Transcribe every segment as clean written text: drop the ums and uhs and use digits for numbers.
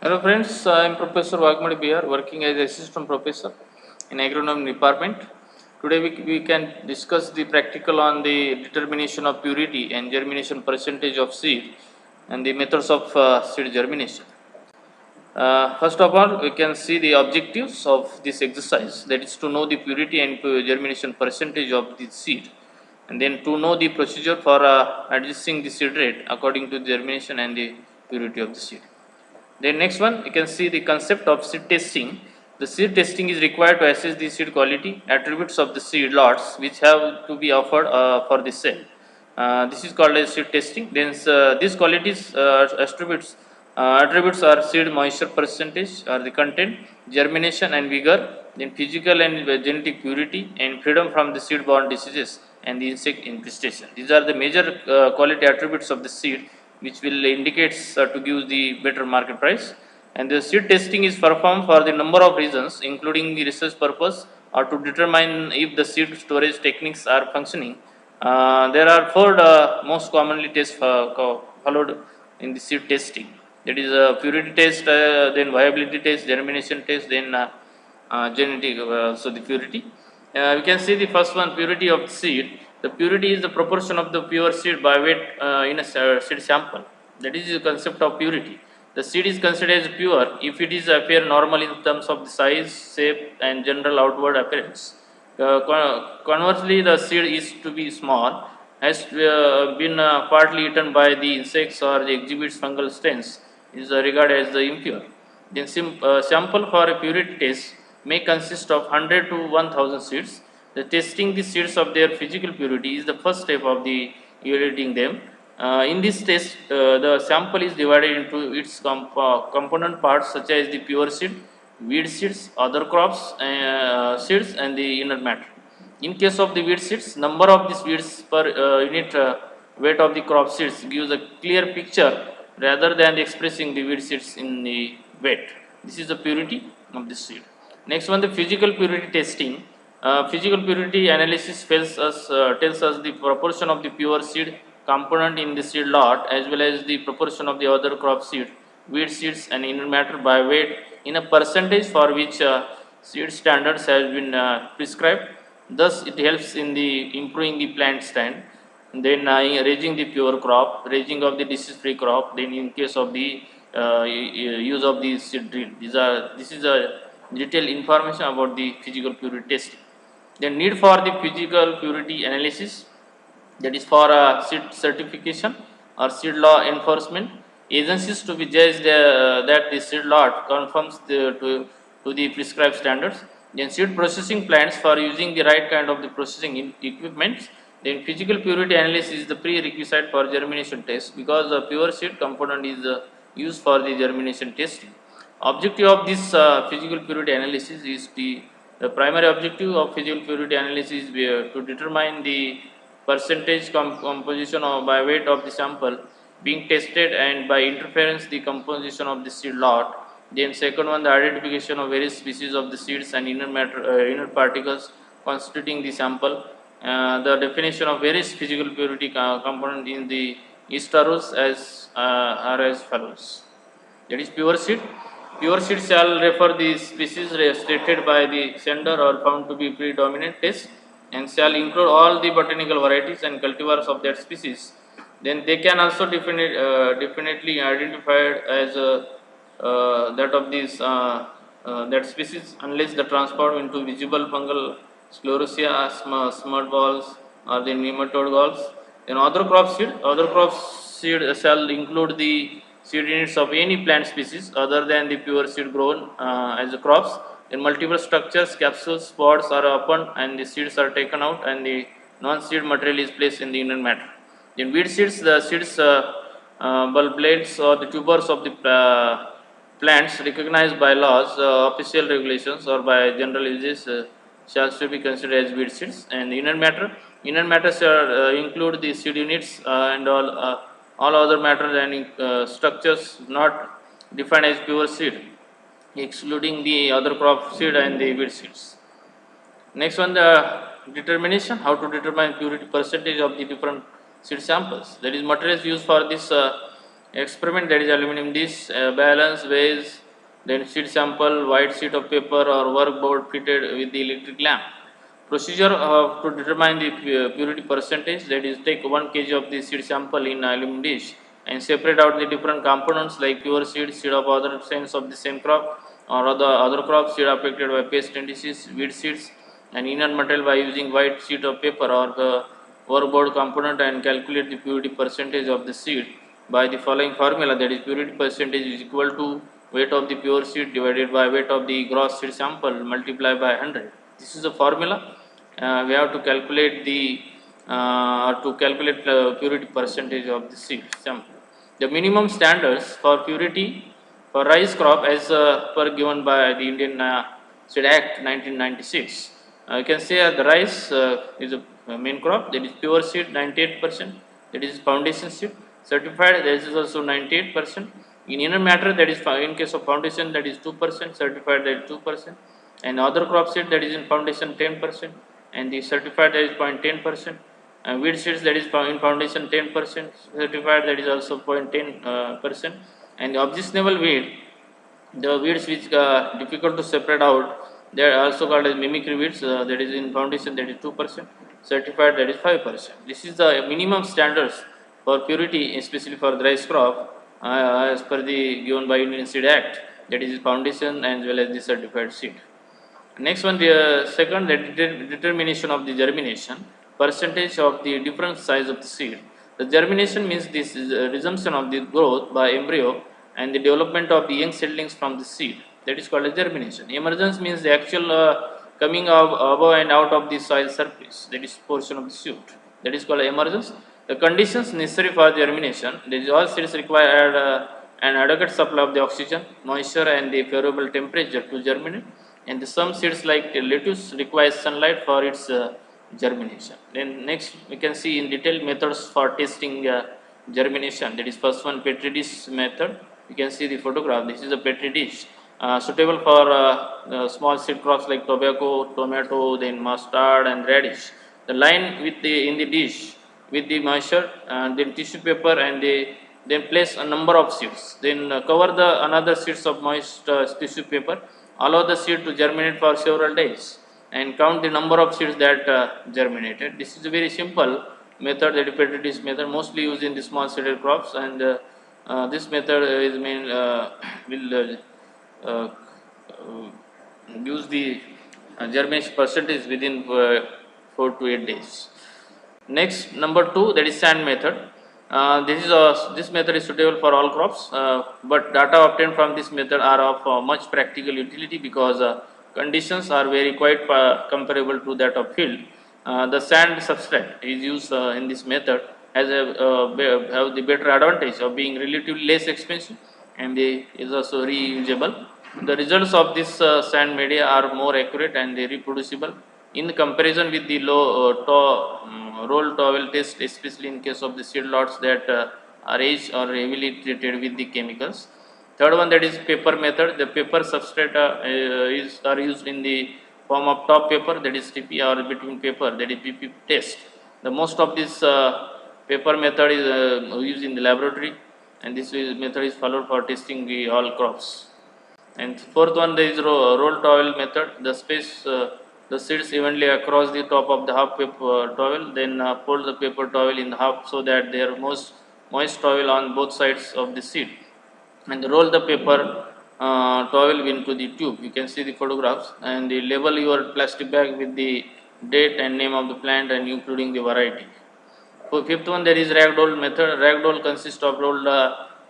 Hello friends, I am Professor Vagmadi BR working as assistant professor in agronomy department. Today we can discuss the practical on the determination of purity and germination percentage of seed and the methods of seed germination. First of all, we can see the objectives of this exercise, that is to know the purity and germination percentage of the seed, and then to know the procedure for adjusting the seed rate according to the germination and the purity of the seed. Then next one, you can see the concept of seed testing. The seed testing is required to assess the seed quality, attributes of the seed lots which have to be offered for the sale. This is called as seed testing. Then these qualities attributes are seed moisture percentage or the content, germination and vigor, then physical and genetic purity, and freedom from the seed-borne diseases and the insect infestation. These are the major quality attributes of the seed which will indicate to give the better market price. And the seed testing is performed for the number of reasons, including the research purpose or to determine if the seed storage techniques are functioning. There are four most commonly tests followed in the seed testing. That is a purity test, then viability test, germination test, then genetic, so the purity. We can see the first one, purity of the seed. The purity is the proportion of the pure seed by weight in a seed sample. That is the concept of purity. The seed is considered as pure if it is appear normal in terms of the size, shape, and general outward appearance. Conversely, the seed is to be small, has been partly eaten by the insects or exhibits fungal stains, is regarded as the impure. Then sample for a purity test may consist of 100 to 1000 seeds. The testing the seeds of their physical purity is the first step of the evaluating them. In this test, the sample is divided into its component parts such as the pure seed, weed seeds, other crops seeds, and the inner matter. In case of the weed seeds, number of these weeds per unit weight of the crop seeds gives a clear picture rather than expressing the weed seeds in the weight. This is the purity of the seed. Next one, the physical purity testing. Physical purity analysis tells us the proportion of the pure seed component in the seed lot as well as the proportion of the other crop seed, weed seeds and inner matter by weight in a percentage for which seed standards have been prescribed. Thus, it helps in the improving the plant stand. Then raising the pure crop, raising of the disease-free crop. Then, in case of the use of the seed drill, this is a detailed information about the physical purity testing. Then need for the physical purity analysis, that is for seed certification or seed law enforcement agencies to be judged that the seed lot conforms to the prescribed standards. Then seed processing plants for using the right kind of the processing equipments. Then physical purity analysis is the prerequisite for germination test because the pure seed component is used for the germination testing. Objective of this physical purity analysis is the primary objective of physical purity analysis is to determine the percentage composition by weight of the sample being tested and by interference the composition of the seed lot. Then second one, the identification of various species of the seeds and inner matter, inner particles constituting the sample. The definition of various physical purity component in the Easterus are as follows. That is pure seed. Pure seed shall refer the species stated by the sender or found to be predominant test and shall include all the botanical varieties and cultivars of that species. Then they can also definitely identified as that of these that species unless the transform into visible fungal sclerosia, smut balls or the nematode galls. Then other crop seed shall include the seed units of any plant species other than the pure seed grown as the crops. Then multiple structures, capsules, pods are opened and the seeds are taken out and the non-seed material is placed in the inner matter. In weed seeds, the seeds, bulb blades or the tubers of the plants recognized by laws, official regulations or by general uses shall still be considered as weed seeds. And the inner matter shall include the seed units and all other matter and structures not defined as pure seed, excluding the other crop seed and the weed seeds. Next one, the determination, how to determine purity percentage of the different seed samples. That is materials used for this Experiment, that is aluminum dish, balance, weighs, then seed sample, white sheet of paper or work board fitted with the electric lamp. Procedure to determine the purity percentage, that is take 1 kg of the seed sample in aluminum dish and separate out the different components like pure seed, seed of other strains of the same crop or other crops, seed affected by pest and disease, weed seeds, and inert material by using white sheet of paper or the workboard component and calculate the purity percentage of the seed by the following formula, that is purity percentage is equal to weight of the pure seed divided by weight of the gross seed sample multiplied by 100. This is the formula. We have to calculate the purity percentage of the seed sample. The minimum standards for purity for rice crop as per given by the Indian Seed Act 1996. You can say the rice is a main crop, that is pure seed 98%, that is foundation seed. Certified, that is also 98%. In inner matter, that is in case of foundation, that is 2%, certified, that is 2%, and other crop seed, that is in foundation 10%, and the certified, that is 0.10%. Weed seeds, that is in foundation 10%, certified, that is also 0.10%, and the objectionable weed, the weeds which are difficult to separate out, they are also called as mimicry weeds, that is in foundation, that is 2%, certified, that is 5%. This is the minimum standards for purity, especially for the rice crop, as per the given by Indian Seed Act, that is foundation as well as the certified seed. Next one, the second, the determination of the germination percentage of the different size of the seed. The germination means this is a resumption of the growth by embryo and the development of the young seedlings from the seed. That is called as germination. Emergence means the actual coming of above and out of the soil surface. That is portion of the shoot. That is called emergence. The conditions necessary for germination. These all seeds require an adequate supply of the oxygen, moisture, and the favorable temperature to germinate. And some seeds like lettuce requires sunlight for its germination. Then next we can see in detail methods for testing germination. That is first one, petri dish method. You can see the photograph. This is a petri dish suitable for small seed crops like tobacco, tomato, then mustard and radish. The line with the in the dish with the moisture and then tissue paper and then place a number of seeds. Then cover the another seeds of moist tissue paper. Allow the seed to germinate for several days and count the number of seeds that germinated. This is a very simple method, that is petri dish method, mostly used in the small seeded crops, and this method is will uh, use the germination percentage within 4 to 8 days. Next, number 2, that is sand method. This method is suitable for all crops, but data obtained from this method are of much practical utility because conditions are very quite comparable to that of field. The sand substrate is used in this method has have the better advantage of being relatively less expensive and is also reusable. The results of this sand media are more accurate and reproducible in comparison with the roll towel test, especially in case of the seed lots that are aged or heavily treated with the chemicals. Third one, that is paper method. The paper substrate are used in the form of top paper, that is TP, or between paper, that is PP test. The most of this paper method is used in the laboratory, and this method is followed for testing the all crops. And fourth one, there is roll towel method. The space the seeds evenly across the top of the half paper towel, then fold the paper towel in half so that there are moist towel on both sides of the seed, and roll the paper towel into the tube. You can see the photographs, and label your plastic bag with the date and name of the plant and including the variety. For fifth one, there is ragdoll method. Ragdoll consists of rolled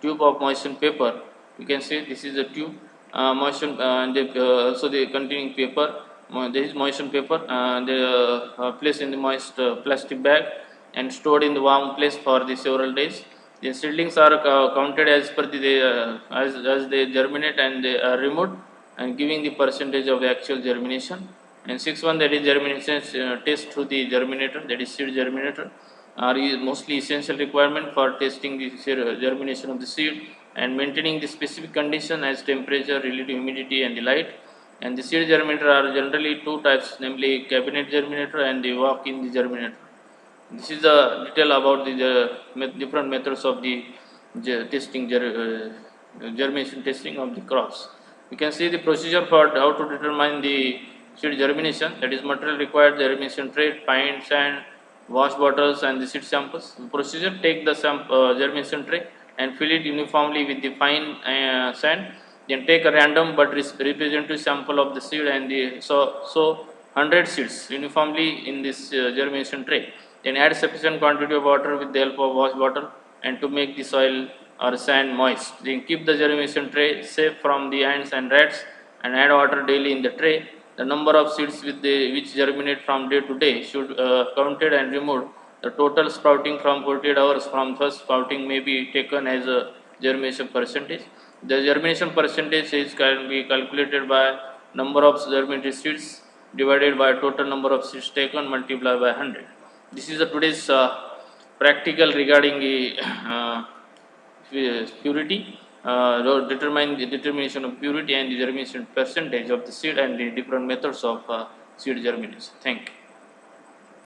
tube of moistened paper. You can see this is a tube moistened and also the containing paper. There is moistened paper. They placed in the moist plastic bag and stored in the warm place for the several days. The seedlings are counted as per as they germinate and they are removed and giving the percentage of the actual germination. And sixth one, that is germination test through the germinator, that is seed germinator, are mostly essential requirement for testing the germination of the seed and maintaining the specific condition as temperature, relative humidity and the light. And the seed germinator are generally two types, namely cabinet germinator and the walk-in germinator. This is the detail about the different methods of the germination testing of the crops. We can see the procedure for how to determine the seed germination. That is, material required: germination tray, pine, sand, wash bottles, and the seed samples. The procedure: take the germination tray and fill it uniformly with the fine sand. Then take a random but representative sample of the seed and so 100 seeds uniformly in this germination tray. Then add sufficient quantity of water with the help of wash bottle and to make the soil or sand moist. Then keep the germination tray safe from the ants and rats and add water daily in the tray. The number of seeds which germinate from day to day should counted and removed. The total sprouting from 48 hours from first sprouting may be taken as a germination percentage. The germination percentage can be calculated by number of germinated seeds divided by total number of seeds taken multiplied by 100. This is the today's practical regarding the purity, determine the determination of purity and the germination percentage of the seed and the different methods of seed germination. Thank you.